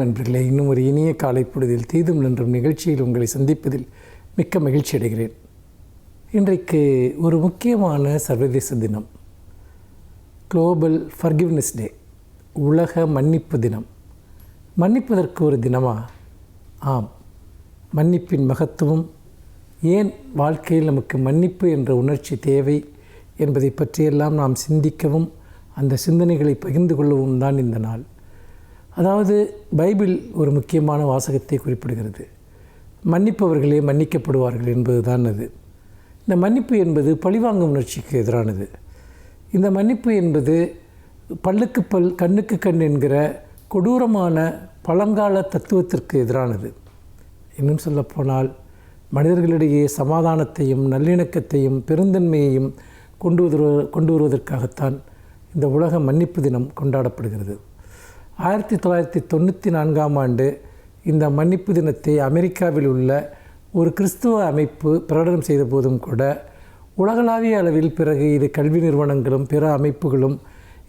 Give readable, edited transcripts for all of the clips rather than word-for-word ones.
நண்பர்களே, இன்னும் ஒரு இனிய காலை பொழுதில் தீதும் நன்றும் நிகழ்ச்சியில் உங்களை சந்திப்பதில் மிக்க மகிழ்ச்சி அடைகிறேன். இன்றைக்கு ஒரு முக்கியமான சர்வதேச தினம், குளோபல் ஃபர்கிவ்னஸ் டே, உலக மன்னிப்பு தினம். மன்னிப்பதற்கு ஒரு தினமா? ஆம். மன்னிப்பின் மகத்துவம், ஏன் வாழ்க்கையில் நமக்கு மன்னிப்பு என்ற உணர்ச்சி தேவை என்பதை பற்றியெல்லாம் நாம் சிந்திக்கவும் அந்த சிந்தனைகளை பகிர்ந்து கொள்ளவும் தான் இந்த நாள். அதாவது பைபிள் ஒரு முக்கியமான வாசகத்தை குறிப்பிடுகிறது. மன்னிப்பவர்களே மன்னிக்கப்படுவார்கள் என்பது தான் அது. இந்த மன்னிப்பு என்பது பழிவாங்கும் உணர்ச்சிக்கு எதிரானது. இந்த மன்னிப்பு என்பது பல்லுக்கு பல் கண்ணுக்கு கண் என்கிற கொடூரமான பழங்கால தத்துவத்திற்கு எதிரானது. இன்னும் சொல்லப்போனால் மனிதர்களிடையே சமாதானத்தையும் நல்லிணக்கத்தையும் பெருந்தன்மையையும் கொண்டு வருவதற்காகத்தான் இந்த உலக மன்னிப்பு தினம் கொண்டாடப்படுகிறது. 1994 இந்த மன்னிப்பு தினத்தை அமெரிக்காவில் உள்ள ஒரு கிறிஸ்துவ அமைப்பு பிரகடனம் செய்த போதும் கூட உலகளாவிய அளவில் பிறகு இது கல்வி நிறுவனங்களும் பிற அமைப்புகளும்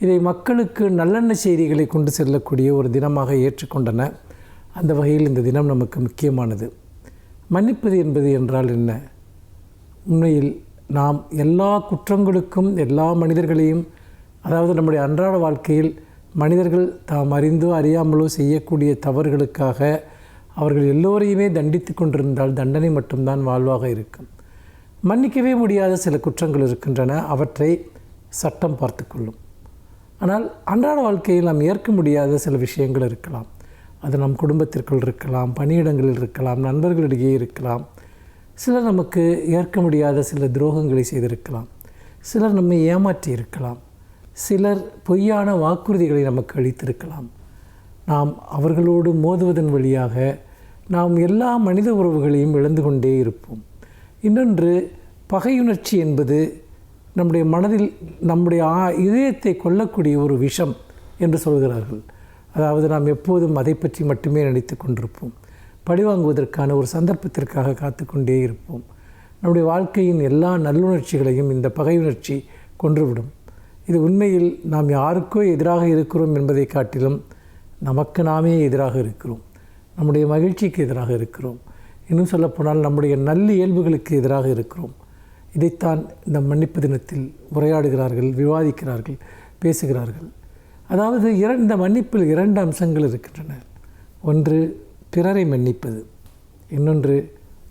இதை மக்களுக்கு நல்லெண்ண செய்திகளை கொண்டு செல்லக்கூடிய ஒரு தினமாக ஏற்றுக்கொண்டன. அந்த வகையில் இந்த தினம் நமக்கு முக்கியமானது. மன்னிப்பது என்பது என்றால் என்ன? உண்மையில் நாம் எல்லா குற்றங்களுக்கும் எல்லா மனிதர்களையும், அதாவது நம்முடைய அன்றாட வாழ்க்கையில் மனிதர்கள் தாம் அறிந்தோ அறியாமலோ செய்யக்கூடிய தவறுகளுக்காக அவர்கள் எல்லோரையுமே தண்டித்து கொண்டிருந்தால் தண்டனை மட்டும்தான் வாழ்வாக இருக்கும். மன்னிக்கவே முடியாத சில குற்றங்கள் இருக்கின்றன, அவற்றை சட்டம் பார்த்து கொள்ளும். ஆனால் அன்றாட வாழ்க்கையில் நாம் ஏற்க முடியாத சில விஷயங்கள் இருக்கலாம். அது நம் குடும்பத்திற்குள் இருக்கலாம், பணியிடங்களில் இருக்கலாம், நண்பர்களிடையே இருக்கலாம். சிலர் நமக்கு ஏற்க முடியாத சில துரோகங்களை செய்திருக்கலாம். சிலர் நம்மை ஏமாற்றி இருக்கலாம். சிலர் பொய்யான வாக்குறுதிகளை நமக்கு அளித்திருக்கலாம். நாம் அவர்களோடு மோதுவதன் வழியாக நாம் எல்லா மனித உறவுகளையும் இழந்து கொண்டே இருப்போம். இன்னொன்று, பகையுணர்ச்சி என்பது நம்முடைய மனதில் நம்முடைய இதயத்தை கொல்லக்கூடிய ஒரு விஷம் என்று சொல்கிறார்கள். அதாவது நாம் எப்போதும் அதை பற்றி மட்டுமே நினைத்து கொண்டிருப்போம். பழிவாங்குவதற்கான ஒரு சந்தர்ப்பத்திற்காக காத்து கொண்டே இருப்போம். நம்முடைய வாழ்க்கையின் எல்லா நல்லுணர்ச்சிகளையும் இந்த பகையுணர்ச்சி கொன்றுவிடும். இது உண்மையில் நாம் யாருக்கோ எதிராக இருக்கிறோம் என்பதை காட்டிலும் நமக்கு நாமே எதிராக இருக்கிறோம். நம்முடைய மகிழ்ச்சிக்கு எதிராக இருக்கிறோம். இன்னும் சொல்லப்போனால் நம்முடைய நல்ல இயல்புகளுக்கு எதிராக இருக்கிறோம். இதைத்தான் இந்த மன்னிப்பு தினத்தில் உரையாடுகிறார்கள், விவாதிக்கிறார்கள், பேசுகிறார்கள். அதாவது இந்த மன்னிப்பில் 2 அம்சங்கள் இருக்கின்றன. ஒன்று பிறரை மன்னிப்பது, இன்னொன்று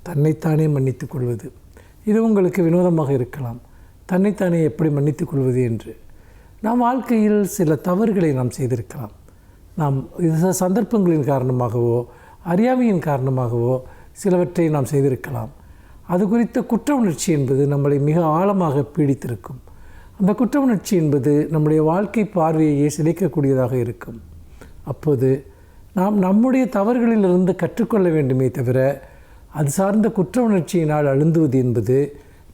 தன்னைத்தானே மன்னித்துக் கொள்வது. இது உங்களுக்கு வினோதமாக இருக்கலாம், தன்னைத்தானே எப்படி மன்னித்துக் கொள்வது என்று. நாம் வாழ்க்கையில் சில தவறுகளை நாம் செய்திருக்கலாம். நாம் சந்தர்ப்பங்களின் காரணமாகவோ அறியாமையின் காரணமாகவோ சிலவற்றை நாம் செய்திருக்கலாம். அது குறித்த குற்ற உணர்ச்சி என்பது நம்மளை மிக ஆழமாக பீடித்திருக்கும். அந்த குற்ற உணர்ச்சி என்பது நம்முடைய வாழ்க்கை பார்வையை சிதைக்கக்கூடியதாக இருக்கும். அப்போது நாம் நம்முடைய தவறுகளிலிருந்து கற்றுக்கொள்ள வேண்டுமே தவிர அது சார்ந்த குற்ற உணர்ச்சியினால் அழுந்துவது என்பது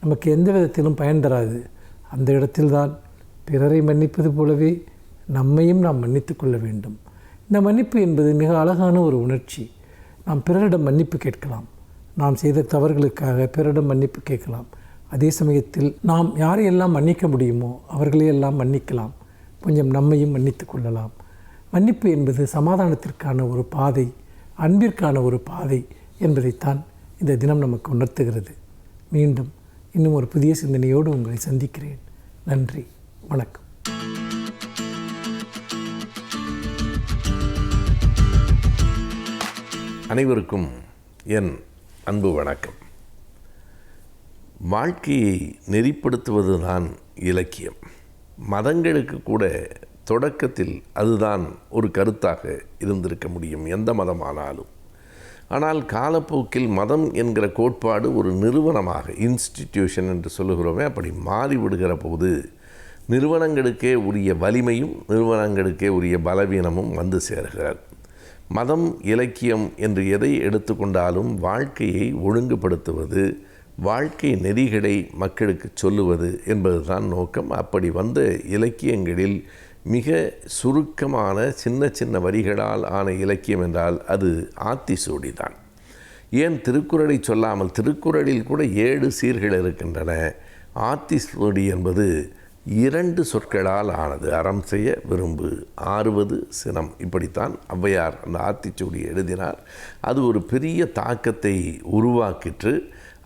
நமக்கு எந்த விதத்திலும் பயன் தராது. அந்த இடத்தில்தான் பிறரை மன்னிப்பது போலவே நம்மையும் நாம் மன்னித்து கொள்ள வேண்டும். இந்த மன்னிப்பு என்பது மிக அழகான ஒரு உணர்ச்சி. நாம் பிறரிடம் மன்னிப்பு கேட்கலாம். நாம் செய்த தவறுகளுக்காக பிறரிடம் மன்னிப்பு கேட்கலாம். அதே சமயத்தில் நாம் யாரையெல்லாம் மன்னிக்க முடியுமோ அவர்களையெல்லாம் மன்னிக்கலாம். கொஞ்சம் நம்மையும் மன்னித்து கொள்ளலாம். மன்னிப்பு என்பது சமாதானத்திற்கான ஒரு பாதை, அன்பிற்கான ஒரு பாதை என்பதைத்தான் இந்த தினம் நமக்கு உணர்த்துகிறது. மீண்டும் இன்னும் ஒரு புதிய சிந்தனையோடு உங்களை சந்திக்கிறேன். நன்றி, வணக்கம். அனைவருக்கும் என் அன்பு வணக்கம். வாழ்க்கையை நெறிப்படுத்துவதுதான் இலக்கியம். மதங்களுக்கு கூட தொடக்கத்தில் அதுதான் ஒரு கருத்தாக இருந்திருக்க முடியும், எந்த மதமானாலும். ஆனால் காலப்போக்கில் மதம் என்கிற கோட்பாடு ஒரு நிறுவனமாக, இன்ஸ்டிடியூஷன் என்று சொல்லுகிறோமே, அப்படி மாறிவிடுகிற போது நிறுவனங்களுக்கே உரிய வலிமையும் நிறுவனங்களுக்கே உரிய பலவீனமும் வந்து சேர்கிறார். மதம், இலக்கியம் என்று எதை எடுத்துக்கொண்டாலும் வாழ்க்கையை ஒழுங்குபடுத்துவது, வாழ்க்கை நெறிகளை மக்களுக்கு சொல்லுவது என்பதுதான் நோக்கம். அப்படி வந்த இலக்கியங்களில் மிக சுருக்கமான சின்ன சின்ன வரிகளால் ஆன இலக்கியம் என்றால் அது ஆத்திசூடி தான். ஏன் திருக்குறளை சொல்லாமல், திருக்குறளில் கூட 7 சீர்கள் இருக்கின்றன. ஆத்திசூடி என்பது 2 சொற்களால் ஆனது. அறம் செய்ய விரும்பு, ஆறுவது சினம். இப்படித்தான் ஔவையார் அந்த ஆத்திச்சூடி எழுதினார். அது ஒரு பெரிய தாக்கத்தை உருவாக்கிற்று.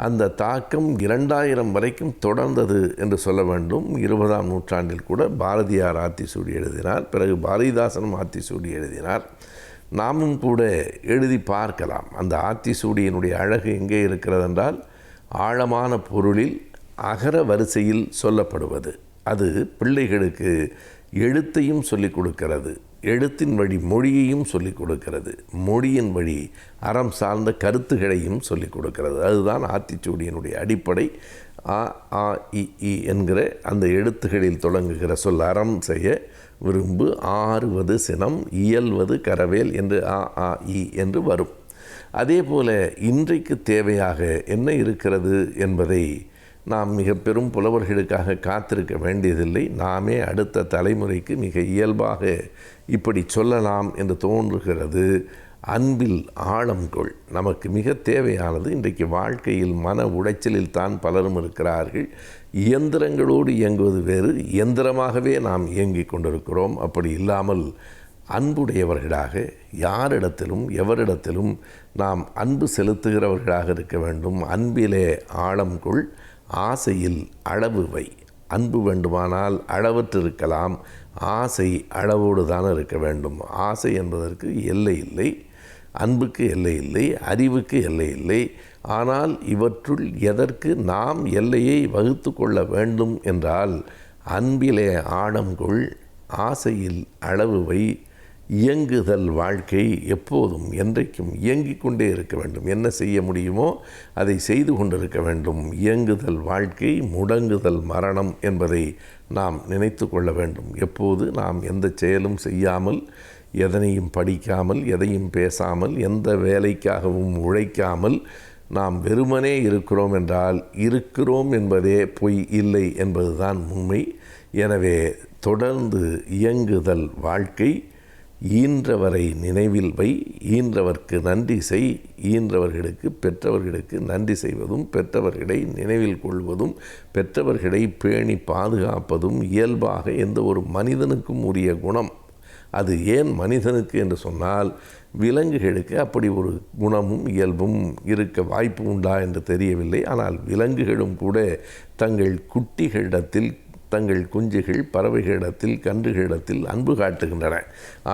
அந்த தாக்கம் 2000 வரைக்கும் தொடர்ந்தது என்று சொல்ல வேண்டும். 20ஆம் நூற்றாண்டில் கூட பாரதியார் ஆத்திச்சூடி எழுதினார். பிறகு பாரதிதாசனும் ஆத்திச்சூடி எழுதினார். நாமும் கூட எழுதி பார்க்கலாம். அந்த ஆத்திச்சூடியினுடைய அழகு எங்கே இருக்கிறது என்றால், ஆழமான பொருளில் அகர வரிசையில் சொல்லப்படுவது. அது பிள்ளைகளுக்கு எழுத்தையும் சொல்லிக் கொடுக்கிறது, எழுத்தின் வழி மொழியையும் சொல்லிக் கொடுக்கிறது, மொழியின் வழி அறம் சார்ந்த கருத்துக்களையும் சொல்லிக் கொடுக்கிறது. அதுதான் ஆத்திச்சூடியினுடைய அடிப்படை. அ ஆ இ ஈ என்கிற அந்த எழுத்துகளில் தொடங்குகிற சொல் அறம் செய்ய விரும்பு, ஆறுவது சினம், இயல்வது கரவேல் என்று அ ஆ இ என்று வரும். அதே போல இன்றைக்கு தேவையாக என்ன இருக்கிறது என்பதை நாம் மிக பெரும் புலவர்களுக்காக காத்திருக்க வேண்டியதில்லை. நாமே அடுத்த தலைமுறைக்கு மிக இயல்பாக இப்படி சொல்லலாம் என்று தோன்றுகிறது. அன்பில் ஆழம் கொள். நமக்கு மிக தேவையானது இன்றைக்கு வாழ்க்கையில் மன உளைச்சலில் தான் பலரும் இருக்கிறார்கள். இயந்திரங்களோடு இயங்குவது வேறு, இயந்திரமாகவே நாம் இயங்கிக் கொண்டிருக்கிறோம். அப்படி இல்லாமல் அன்புடையவர்களாக யாரிடத்திலும் எவரிடத்திலும் நாம் அன்பு செலுத்துகிறவர்களாக இருக்க வேண்டும். அன்பிலே ஆழம் கொள், ஆசையில் அளவு வை. அன்பு வேண்டுமானால் அளவற்றிருக்கலாம், ஆசை அளவோடு தான் இருக்க வேண்டும். ஆசை என்பதற்கு எல்லை இல்லை, அன்புக்கு எல்லை இல்லை, அறிவுக்கு எல்லை இல்லை. ஆனால் இவற்றுள் எதற்கு நாம் எல்லையை வகுத்து கொள்ள வேண்டும் என்றால், அன்பிலே ஆழம் கொள், ஆசையில் அளவு வை. இயங்குதல் வாழ்க்கை எப்போதும் என்றைக்கும் இயங்கிக் கொண்டே இருக்க வேண்டும். என்ன செய்ய முடியுமோ அதை செய்து கொண்டிருக்க வேண்டும். இயங்குதல் வாழ்க்கை, முடங்குதல் மரணம் என்பதை நாம் நினைத்து கொள்ள வேண்டும். எப்போது நாம் எந்த செயலும் செய்யாமல், எதனையும் படிக்காமல், எதையும் பேசாமல், எந்த வேலைக்காகவும் உழைக்காமல் நாம் வெறுமனே இருக்கிறோம் என்றால், இருக்கிறோம் என்பதே பொய், இல்லை என்பதுதான் உண்மை. எனவே தொடர்ந்து இயங்குதல் வாழ்க்கை. ஈன்றவரை நினைவில் வை, ஈன்றவர்க்கு நன்றி செய். ஈன்றவர்களுக்கு பெற்றவர்களுக்கு நன்றி செய்வதும், பெற்றவர்களை நினைவில் கொள்வதும், பெற்றவர்களை பேணி பாதுகாப்பதும் இயல்பாக எந்த ஒரு மனிதனுக்கும் உரிய குணம். அது ஏன் மனிதனுக்கு என்று சொன்னால், விலங்குகளுக்கு அப்படி ஒரு குணமும் இயல்பும் இருக்க வாய்ப்பு உண்டா என்று தெரியவில்லை. ஆனால் விலங்குகளும் கூட தங்கள் குட்டிகளிடத்தில், தங்கள் குஞ்சுகள், பறவைகளிடத்தில், கன்றுகளிடத்தில் அன்பு காட்டுகின்றன.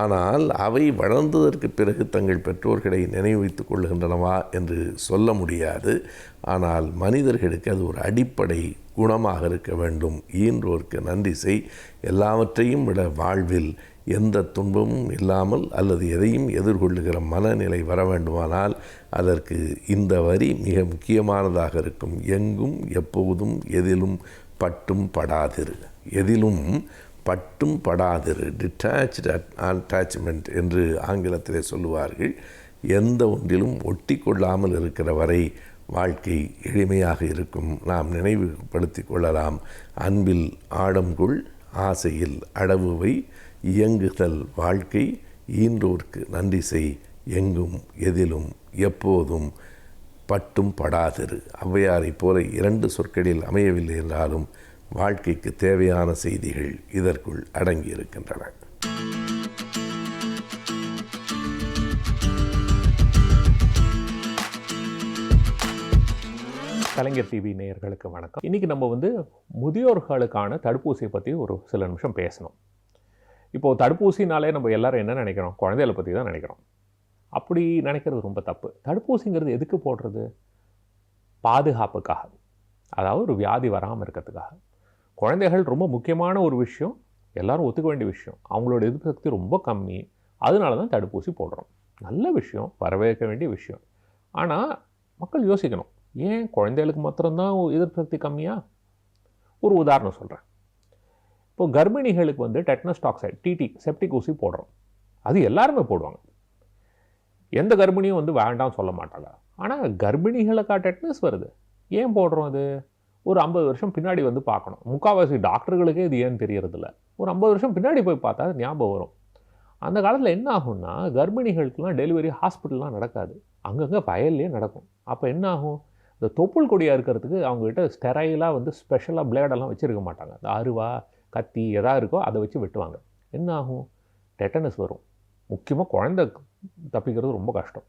ஆனால் அவை வளர்ந்ததற்கு பிறகு தங்கள் பெற்றோர்களை நினைவு வைத்துக் கொள்ளுகின்றனவா என்று சொல்ல முடியாது. ஆனால் மனிதர்களுக்கு அது ஒரு அடிப்படை குணமாக இருக்க வேண்டும். ஈன்றோர்க்கு நன்றி செய். எல்லாவற்றையும் விட வாழ்வில் எந்த துன்பமும் இல்லாமல் அல்லது எதையும் எதிர்கொள்ளுகிற மனநிலை வர வேண்டுமானால் அதற்கு இந்த வரி மிக முக்கியமானதாக இருக்கும். எங்கும் எப்போதும் எதிலும் பட்டும் படாதிரு. எதிலும் பட்டும் படாதிரு, டிட்டாச்டு அட்டாச்மெண்ட் என்று ஆங்கிலத்திலே சொல்லுவார்கள். எந்த ஒன்றிலும் ஒட்டி கொள்ளாமல் இருக்கிற வரை வாழ்க்கை எளிமையாக இருக்கும். நாம் நினைவுபடுத்தி கொள்ளலாம். அன்பில் ஆழம் கொள், ஆசையில் அளவு வை. இயங்குதல் வாழ்க்கை, ஈன்றோர்க்கு நன்றி செய். எங்கும் எதிலும் எப்போதும் பட்டும் படாதிரு. ஔவையாரை போல 2 சொற்களில் அமையவில்லை என்றாலும் வாழ்க்கைக்கு தேவையான செய்திகள் இதற்குள் அடங்கியிருக்கின்றன. கலைஞர் டிவி நேயர்களுக்கு வணக்கம். இன்றைக்கி நம்ம முதியோர்களுக்கான தடுப்பூசியை பற்றி ஒரு சில நிமிஷம் பேசணும். இப்போது தடுப்பூசினாலே நம்ம எல்லோரும் என்ன நினைக்கிறோம்? குழந்தைகளை பற்றி தான் நினைக்கிறோம். அப்படி நினைக்கிறது ரொம்ப தப்பு. தடுப்பூசிங்கிறது எதுக்கு போடுறது? பாதுகாப்புக்காக, அதாவது ஒரு வியாதி வராமல் இருக்கிறதுக்காக. குழந்தைகள் ரொம்ப முக்கியமான ஒரு விஷயம், எல்லோரும் ஒத்துக்க வேண்டிய விஷயம். அவங்களோட எதிர்ப்பு சக்தி ரொம்ப கம்மி, அதனால தான் தடுப்பூசி போடுறோம். நல்ல விஷயம், வரவேற்க வேண்டிய விஷயம். ஆனால் மக்கள் யோசிக்கணும், ஏன் குழந்தைகளுக்கு மாத்திரம்தான் எதிர்ப்பு சக்தி கம்மியா? ஒரு உதாரணம் சொல்கிறேன். இப்போது கர்ப்பிணிகளுக்கு டெட்னஸ் டாக்சைடு, டிடி, செப்டிக் ஊசி போடுறோம். அது எல்லாருமே போடுவாங்க. எந்த கர்ப்பிணியும் வேண்டாம் சொல்ல மாட்டாங்க. ஆனால் கர்ப்பிணிகளுக்கா டெட்னஸ் வருது? ஏன் போடுறோம்? அது ஒரு 50 வருஷம் பின்னாடி பார்க்கணும். முக்கால்வாசி டாக்டர்களுக்கே இது ஏன்னு தெரியறதில்ல. ஒரு 50 வருஷம் பின்னாடி போய் பார்த்தா அது ஞாபகம் வரும். அந்த காலத்தில் என்ன ஆகும்னா, கர்ப்பிணிகளுக்கெல்லாம் டெலிவரி ஹாஸ்பிட்டல்லாம் நடக்காது, அங்கங்கே வயல்லே நடக்கும். அப்போ என்ன ஆகும்? இந்த தொப்புள் கொடியாக இருக்கிறதுக்கு அவங்ககிட்ட ஸ்டெரைலாக ஸ்பெஷலாக பிளேடெல்லாம் வச்சுருக்க மாட்டாங்க. அந்த அருவா, கத்தி எதாவது இருக்கோ அதை வச்சு வெட்டுவாங்க. என்ன ஆகும்? டெட்டனஸ் வரும். முக்கியமாக குழந்தை தப்பிக்கிறது ரொம்ப கஷ்டம்.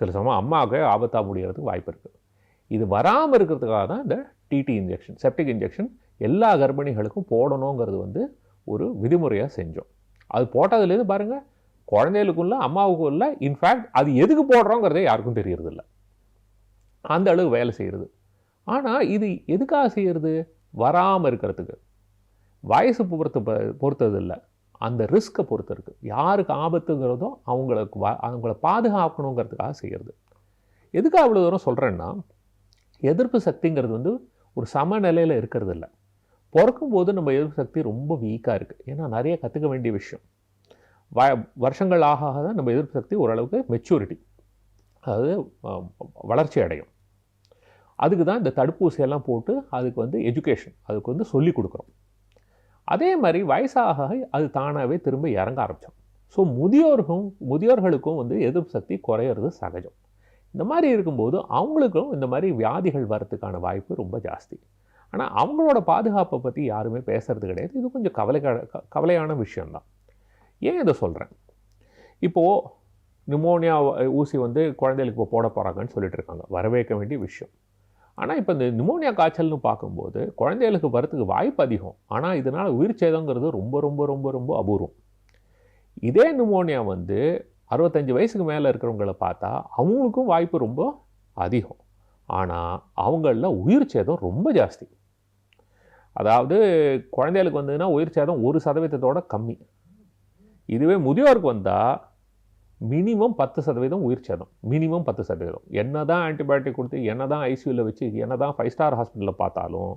சில சமயம் அம்மாவுக்கு ஆபத்தாக முடிகிறதுக்கு வாய்ப்பு இருக்குது. இது வராமல் இருக்கிறதுக்காக தான் இந்த டிடி இன்ஜெக்ஷன், செப்டிக் இன்ஜெக்ஷன் எல்லா கர்ப்பிணிகளுக்கும் போடணுங்கிறது வந்து ஒரு விதிமுறையாக செஞ்சோம். அது போட்டதுலேருந்து பாருங்கள், குழந்தைகளுக்கும் இல்லை அம்மாவுக்கும் இல்லை, இன்ஃபேக்ட் அது எதுக்கு போடுறோங்கிறதே யாருக்கும் தெரியறதில்ல. அந்த அளவு வேலை செய்கிறது. ஆனால் இது எதுக்காக செய்கிறது? வராமல் இருக்கிறதுக்கு. வயசு பொறுத்தது இல்லை, அந்த ரிஸ்க்கை பொறுத்து இருக்குது. யாருக்கு ஆபத்துங்கிறதோ அவங்கள பாதுகாக்கணுங்கிறதுக்காக செய்கிறது. எதுக்காக அவ்வளோ தூரம் சொல்கிறேன்னா, எதிர்ப்பு சக்திங்கிறது வந்து ஒரு சமநிலையில் இருக்கிறது இல்லை. பிறக்கும்போது நம்ம எதிர்ப்பு சக்தி ரொம்ப வீக்காக இருக்குது. ஏன்னா நிறைய கற்றுக்க வேண்டிய விஷயம். வருஷங்கள் ஆக தான் நம்ம எதிர்ப்பு சக்தி ஓரளவுக்கு மெச்சூரிட்டி, அதாவது வளர்ச்சி அடையும். அதுக்கு தான் இந்த தடுப்பூசியெல்லாம் போட்டு அதுக்கு வந்து எஜுகேஷன், அதுக்கு வந்து சொல்லிக் கொடுக்குறோம். அதே மாதிரி வயசாக அது தானாகவே திரும்ப இறங்க ஆரம்பித்தோம். ஸோ முதியோர்களுக்கும் வந்து எதிர்ப்பு சக்தி குறையிறது சகஜம். இந்த மாதிரி இருக்கும்போது அவங்களுக்கும் இந்த மாதிரி வியாதிகள் வரத்துக்கான வாய்ப்பு ரொம்ப ஜாஸ்தி. ஆனால் அவங்களோட பாதுகாப்பை பற்றி யாருமே பேசுகிறது கிடையாது. இது கொஞ்சம் கவலையான விஷயந்தான். ஏன் இதை சொல்கிறேன்? இப்போது நிமோனியா ஊசி வந்து குழந்தைகளுக்கு இப்போ போட போகிறாங்கன்னு சொல்லிட்டு இருக்காங்க. வரவேற்க வேண்டிய விஷயம். ஆனால் இப்போ இந்த நிமோனியா காய்ச்சல்னு பார்க்கும்போது குழந்தைகளுக்கு வரத்துக்கு வாய்ப்பு அதிகம். ஆனால் இதனால் உயிர் சேதங்கிறது ரொம்ப ரொம்ப ரொம்ப ரொம்ப அபூர்வம். இதே நிமோனியா வந்து 65 வயசுக்கு மேலே இருக்கிறவங்கள பார்த்தா அவங்களுக்கும் வாய்ப்பு ரொம்ப அதிகம். ஆனால் அவங்களில் உயிர் சேதம் ரொம்ப ஜாஸ்தி. அதாவது குழந்தைகளுக்கு வந்ததுன்னா உயிர் சேதம் 1% கம்மி. இதுவே முதியோருக்கு வந்தால் மினிமம் 10% உயிர் சேதம். மினிமம் 10%. என்ன தான் ஆன்டிபயோட்டிக் கொடுத்து, என்ன தான் ஐசியூவில் வச்சு, என்ன தான் 5 ஸ்டார் ஹாஸ்பிட்டலில் பார்த்தாலும்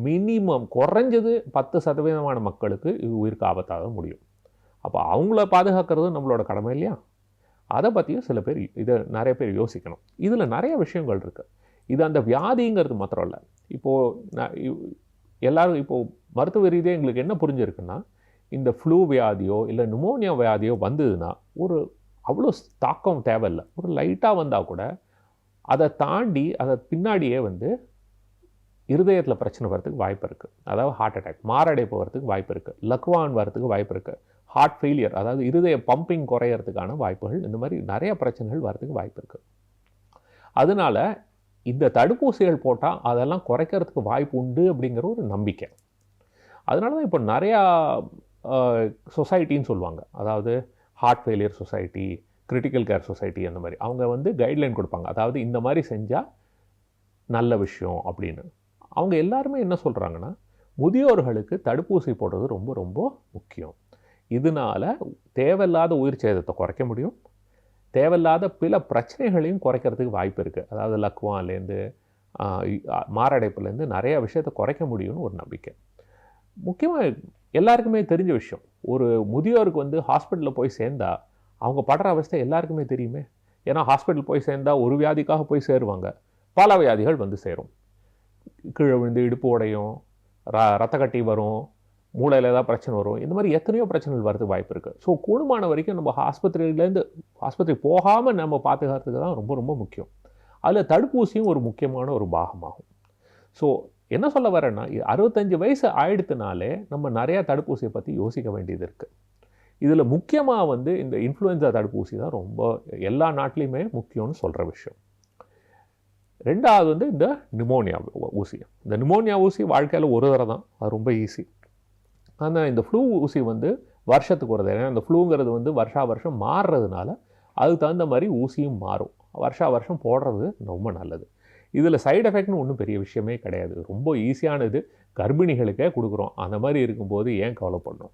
மினிமம் குறைஞ்சது 10% மக்களுக்கு இது உயிருக்கு ஆபத்தாக முடியும். அப்போ அவங்கள பாதுகாக்கிறது நம்மளோட கடமை இல்லையா? அதை பற்றியும் சில பேர் நிறைய பேர் யோசிக்கணும். இதில் நிறைய விஷயங்கள் இருக்குது. இது அந்த வியாதிங்கிறது மாத்திரம் இல்லை. இப்போது எல்லோரும் இப்போது மருத்துவ ரீதியாக எங்களுக்கு என்ன புரிஞ்சிருக்குன்னா, இந்த ஃப்ளூ வியாதியோ இல்லை நிமோனியா வியாதியோ வந்ததுன்னா அவ்வளோ தாக்கம் தேவையில்லை. ஒரு லைட்டாக வந்தால் கூட அதை தாண்டி அதை பின்னாடியே வந்து இருதயத்தில் பிரச்சனை வரதுக்கு வாய்ப்பு இருக்குது. அதாவது ஹார்ட் அட்டாக், மாரடைப்பு வரதுக்கு வாய்ப்பு இருக்குது, லக்வான் வரதுக்கு வாய்ப்பு இருக்குது, ஹார்ட் ஃபெயிலியர், அதாவது இருதய பம்பிங் குறையிறதுக்கான வாய்ப்புகள், இந்த மாதிரி நிறைய பிரச்சனைகள் வரதுக்கு வாய்ப்பு இருக்குது. அதனால் இந்த தடுப்பூசிகள் போட்டால் அதெல்லாம் குறைக்கிறதுக்கு வாய்ப்பு உண்டு அப்படிங்கிற ஒரு நம்பிக்கை. அதனால தான் இப்போ நிறையா சொசைட்டின்னு சொல்லுவாங்க. அதாவது heart failure society, critical care society, அந்த மாதிரி அவங்க வந்து கைட்லைன் கொடுப்பாங்க. அதாவது இந்த மாதிரி செஞ்சால் நல்ல விஷயம் அப்படின்னு. அவங்க எல்லாருமே என்ன சொல்கிறாங்கன்னா, முதியோர்களுக்கு தடுப்பூசி போடுறது ரொம்ப ரொம்ப முக்கியம். இதனால் தேவையில்லாத உயிர் சேதத்தை குறைக்க முடியும், தேவையில்லாத பல பிரச்சனைகளையும் குறைக்கிறதுக்கு வாய்ப்பு இருக்குது. அதாவது லக்வான்லேருந்து மாரடைப்புலேருந்து நிறைய விஷயத்தை குறைக்க முடியும்னு ஒரு நம்பிக்கை. முக்கியமாக எல்லாருக்குமே தெரிஞ்ச விஷயம், ஒரு முதியோருக்கு வந்து ஹாஸ்பிட்டலில் போய் சேர்ந்தா அவங்க படுற அவஸ்தை எல்லாருக்குமே தெரியுமே. ஏன்னா ஹாஸ்பிட்டல் போய் சேர்ந்தால் ஒரு வியாதிக்காக போய் சேருவாங்க, பல வியாதிகள் வந்து சேரும். கீழே விழுந்து இடுப்பு உடையும், ரத்த கட்டி வரும், மூளையில் ஏதாவது பிரச்சனை வரும், இந்த மாதிரி எத்தனையோ பிரச்சனைகள் வரதுக்கு வாய்ப்பு இருக்குது. ஸோ கூடுமான வரைக்கும் நம்ம ஆஸ்பத்திரி போகாமல் நம்ம பாதுகாத்துக்கு தான் ரொம்ப ரொம்ப முக்கியம். அதில் தடுப்பூசியும் ஒரு முக்கியமான ஒரு பாகமாகும். ஸோ என்ன சொல்ல வரேன்னா, 65 வயசு ஆயிடுத்துனாலே நம்ம நிறையா தடுப்பூசியை பற்றி யோசிக்க வேண்டியது இருக்குது. இதில் முக்கியமாக வந்து இந்த இன்ஃப்ளூயன்ஸா தடுப்பூசி தான் ரொம்ப எல்லா நாட்டிலையுமே முக்கியம்னு சொல்கிற விஷயம். ரெண்டாவது வந்து இந்த நிமோனியா ஊசி. இந்த நிமோனியா ஊசி வாழ்க்கையில் ஒரு தடவை தான், அது ரொம்ப ஈஸி. ஆனால் இந்த ஃப்ளூ ஊசி வந்து வருஷத்துக்கு ஒரு தடவை. ஏன்னா இந்த ஃப்ளூங்கிறது வந்து வருஷம் மாறுறதுனால அதுக்கு தகுந்த மாதிரி ஊசியும் மாறும். வருஷம் போடுறது ரொம்ப நல்லது. இதில் சைடு எஃபெக்ட்னு ஒன்றும் பெரிய விஷயமே கிடையாது, ரொம்ப ஈஸியானது. கர்ப்பிணிகளுக்கே கொடுக்குறோம், அந்த மாதிரி இருக்கும்போது ஏன் கவலைப்படணும்?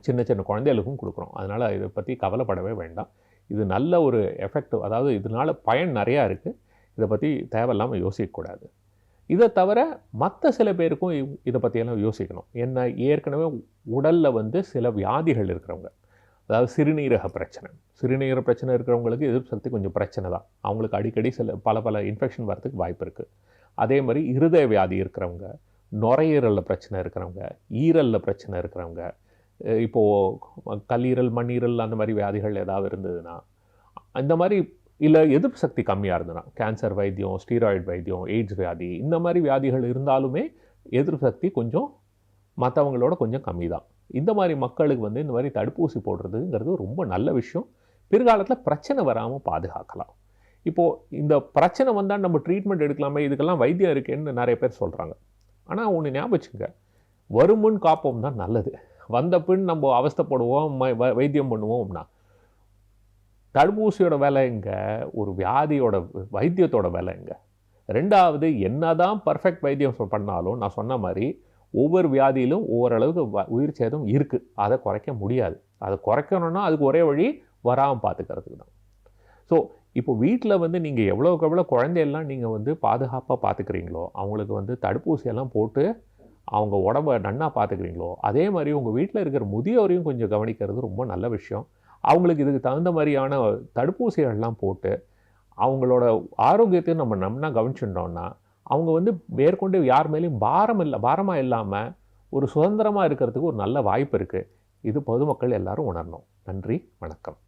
சின்ன சின்ன குழந்தைகளுக்கும் கொடுக்குறோம். அதனால் இதை பற்றி கவலைப்படவே வேண்டாம். இது நல்ல ஒரு எஃபெக்ட், அதாவது இதனால் பயன் நிறையா இருக்குது. இதை பற்றி தேவையில்லாமல் யோசிக்கக்கூடாது. இதை தவிர மற்ற சில பேருக்கும் இதை பற்றியெல்லாம் யோசிக்கணும். என்ன, ஏற்கனவே உடலில் வந்து சில வியாதிகள் இருக்கிறவங்க, அதாவது சிறுநீரக பிரச்சனை இருக்கிறவங்களுக்கு எதிர்ப்பு சக்தி கொஞ்சம் பிரச்சனை தான். அவங்களுக்கு அடிக்கடி பல இன்ஃபெக்ஷன் வரதுக்கு வாய்ப்பு இருக்குது. அதே மாதிரி இருதய வியாதி இருக்கிறவங்க, நுரையீரலில் பிரச்சனை இருக்கிறவங்க, ஈரலில் பிரச்சனை இருக்கிறவங்க, இப்போது கல்லீரல் மண்ணீரல் அந்த மாதிரி வியாதிகள் ஏதாவது இருந்ததுன்னா, இந்த மாதிரி இல்லை எதிர்ப்பு சக்தி கம்மியாக இருந்ததுன்னா, கேன்சர் வைத்தியம், ஸ்டீராய்டு வைத்தியம், எய்ட்ஸ் வியாதி, இந்த மாதிரி வியாதிகள் இருந்தாலுமே எதிர்ப்பு சக்தி கொஞ்சம் மற்றவங்களோட கொஞ்சம் கம்மி தான். இந்த மாதிரி மக்களுக்கு வந்து இந்த மாதிரி தடுப்பூசி போடுறதுங்கிறது ரொம்ப நல்ல விஷயம். பிற்காலத்தில் பிரச்சனை வராமல் பாதுகாக்கலாம். இப்போது இந்த பிரச்சனை வந்தால் நம்ம ட்ரீட்மெண்ட் எடுக்கலாமே, இதுக்கெல்லாம் வைத்தியம் இருக்கேன்னு நிறைய பேர் சொல்கிறாங்க. ஆனால் ஒன்று ஞாபகம் வச்சுங்க, வருமுன் காப்போம் தான் நல்லது. வந்த பின் நம்ம அவஸ்தைப்படுவோம், வைத்தியம் பண்ணுவோம்னா தடுப்பூசியோட வேலை எங்கே, ஒரு வியாதியோட வைத்தியத்தோட வேலை எங்கே? ரெண்டாவது, என்னதான் பர்ஃபெக்ட் வைத்தியம் பண்ணாலும் நான் சொன்ன மாதிரி ஒவ்வொரு வியாதியிலும் ஓரளவுக்கு உயிர் சேதம் இருக்குது. அதை குறைக்க முடியாது. அதை குறைக்கணும்னா அதுக்கு ஒரே வழி வராமல் பார்த்துக்கிறதுக்கு தான். ஸோ இப்போ வீட்டில் வந்து நீங்கள் எவ்வளோக்கு எவ்வளோ குழந்தையெல்லாம் நீங்கள் வந்து பாதுகாப்பாக பார்த்துக்கிறீங்களோ, அவங்களுக்கு வந்து தடுப்பூசியெல்லாம் போட்டு அவங்க உடம்பை நன்னா பார்த்துக்கிறீங்களோ, அதே மாதிரி உங்கள் வீட்டில் இருக்கிற முதியோரையும் கொஞ்சம் கவனிக்கிறது ரொம்ப நல்ல விஷயம். அவங்களுக்கு இதுக்கு தகுந்த மாதிரியான தடுப்பூசிகள்லாம் போட்டு அவங்களோட ஆரோக்கியத்தையும் நம்ம நன்னா கவனிச்சுட்டோம்னா அவங்க வந்து மேற்கொண்டு யார் மேலேயும் பாரமாக இல்லாமல் ஒரு சுதந்திரமாக இருக்கிறதுக்கு ஒரு நல்ல வாய்ப்பு இருக்குது. இது பொதுமக்கள் எல்லாரும் உணரணும். நன்றி, வணக்கம்.